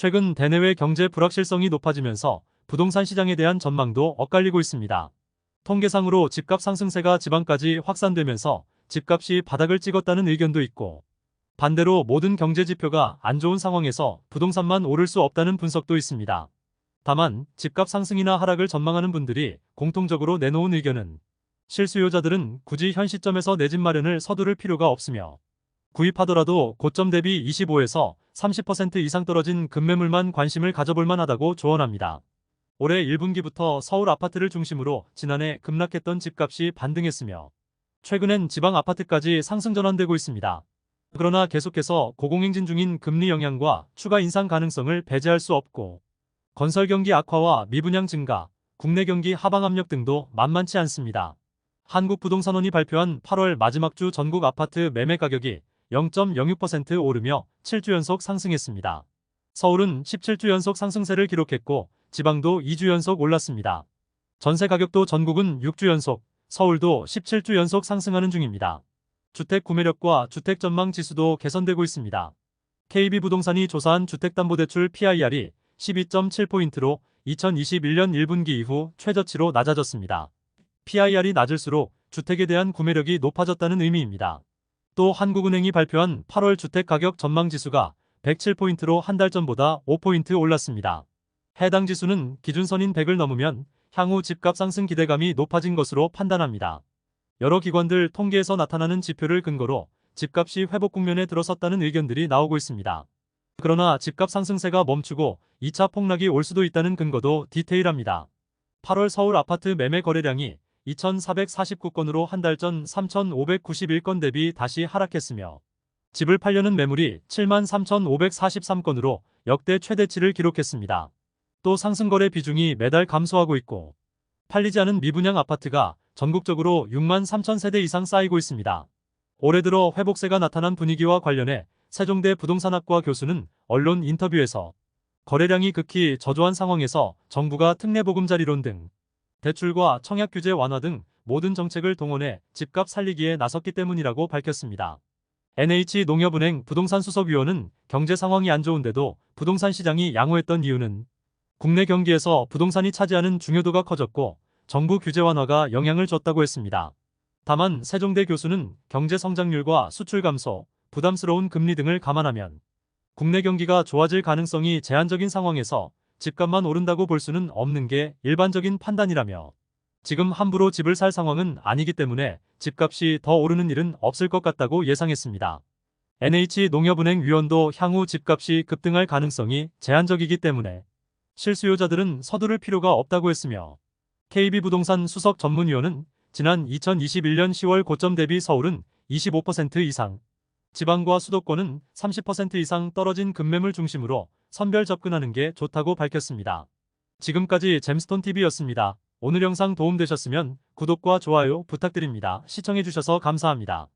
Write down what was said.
최근 대내외 경제 불확실성이 높아지면서 부동산 시장에 대한 전망도 엇갈리고 있습니다. 통계상으로 집값 상승세가 지방까지 확산되면서 집값이 바닥을 찍었다는 의견도 있고, 반대로 모든 경제 지표가 안 좋은 상황에서 부동산만 오를 수 없다는 분석도 있습니다. 다만 집값 상승이나 하락을 전망하는 분들이 공통적으로 내놓은 의견은, 실수요자들은 굳이 현 시점에서 내 집 마련을 서두를 필요가 없으며, 구입하더라도 고점 대비 25에서 30% 이상 떨어진 급매물만 관심을 가져볼 만하다고 조언합니다. 올해 1분기부터 서울 아파트를 중심으로 지난해 급락했던 집값이 반등했으며, 최근엔 지방 아파트까지 상승 전환되고 있습니다. 그러나 계속해서 고공행진 중인 금리 영향과 추가 인상 가능성을 배제할 수 없고, 건설 경기 악화와 미분양 증가, 국내 경기 하방 압력 등도 만만치 않습니다. 한국부동산원이 발표한 8월 마지막 주 전국 아파트 매매 가격이 0.06% 오르며 7주 연속 상승했습니다. 서울은 17주 연속 상승세를 기록했고, 지방도 2주 연속 올랐습니다. 전세 가격도 전국은 6주 연속, 서울도 17주 연속 상승하는 중입니다. 주택 구매력과 주택 전망 지수도 개선되고 있습니다. KB부동산이 조사한 주택담보대출 PIR이 12.7포인트로 2021년 1분기 이후 최저치로 낮아졌습니다. PIR이 낮을수록 주택에 대한 구매력이 높아졌다는 의미입니다. 또 한국은행이 발표한 8월 주택가격 전망지수가 107포인트로 한 달 전보다 5포인트 올랐습니다. 해당 지수는 기준선인 100을 넘으면 향후 집값 상승 기대감이 높아진 것으로 판단합니다. 여러 기관들 통계에서 나타나는 지표를 근거로 집값이 회복 국면에 들어섰다는 의견들이 나오고 있습니다. 그러나 집값 상승세가 멈추고 2차 폭락이 올 수도 있다는 근거도 디테일합니다. 8월 서울 아파트 매매 거래량이 2,449건으로 한 달 전 3,591건 대비 다시 하락했으며, 집을 팔려는 매물이 73,543건으로 역대 최대치를 기록했습니다. 또 상승거래 비중이 매달 감소하고 있고, 팔리지 않은 미분양 아파트가 전국적으로 6만 3천 세대 이상 쌓이고 있습니다. 올해 들어 회복세가 나타난 분위기와 관련해 세종대 부동산학과 교수는 언론 인터뷰에서, 거래량이 극히 저조한 상황에서 정부가 특례보금자리론 등 대출과 청약 규제 완화 등 모든 정책을 동원해 집값 살리기에 나섰기 때문이라고 밝혔습니다. NH농협은행 부동산수석위원은 경제 상황이 안 좋은데도 부동산 시장이 양호했던 이유는 국내 경기에서 부동산이 차지하는 중요도가 커졌고 정부 규제 완화가 영향을 줬다고 했습니다. 다만 세종대 교수는 경제 성장률과 수출 감소, 부담스러운 금리 등을 감안하면 국내 경기가 좋아질 가능성이 제한적인 상황에서 집값만 오른다고 볼 수는 없는 게 일반적인 판단이라며, 지금 함부로 집을 살 상황은 아니기 때문에 집값이 더 오르는 일은 없을 것 같다고 예상했습니다. NH농협은행 위원도 향후 집값이 급등할 가능성이 제한적이기 때문에 실수요자들은 서두를 필요가 없다고 했으며, KB부동산 수석 전문위원은 지난 2021년 10월 고점 대비 서울은 25% 이상, 지방과 수도권은 30% 이상 떨어진 급매물 중심으로 선별 접근하는 게 좋다고 밝혔습니다. 지금까지 잼스톤TV였습니다. 오늘 영상 도움되셨으면 구독과 좋아요 부탁드립니다. 시청해주셔서 감사합니다.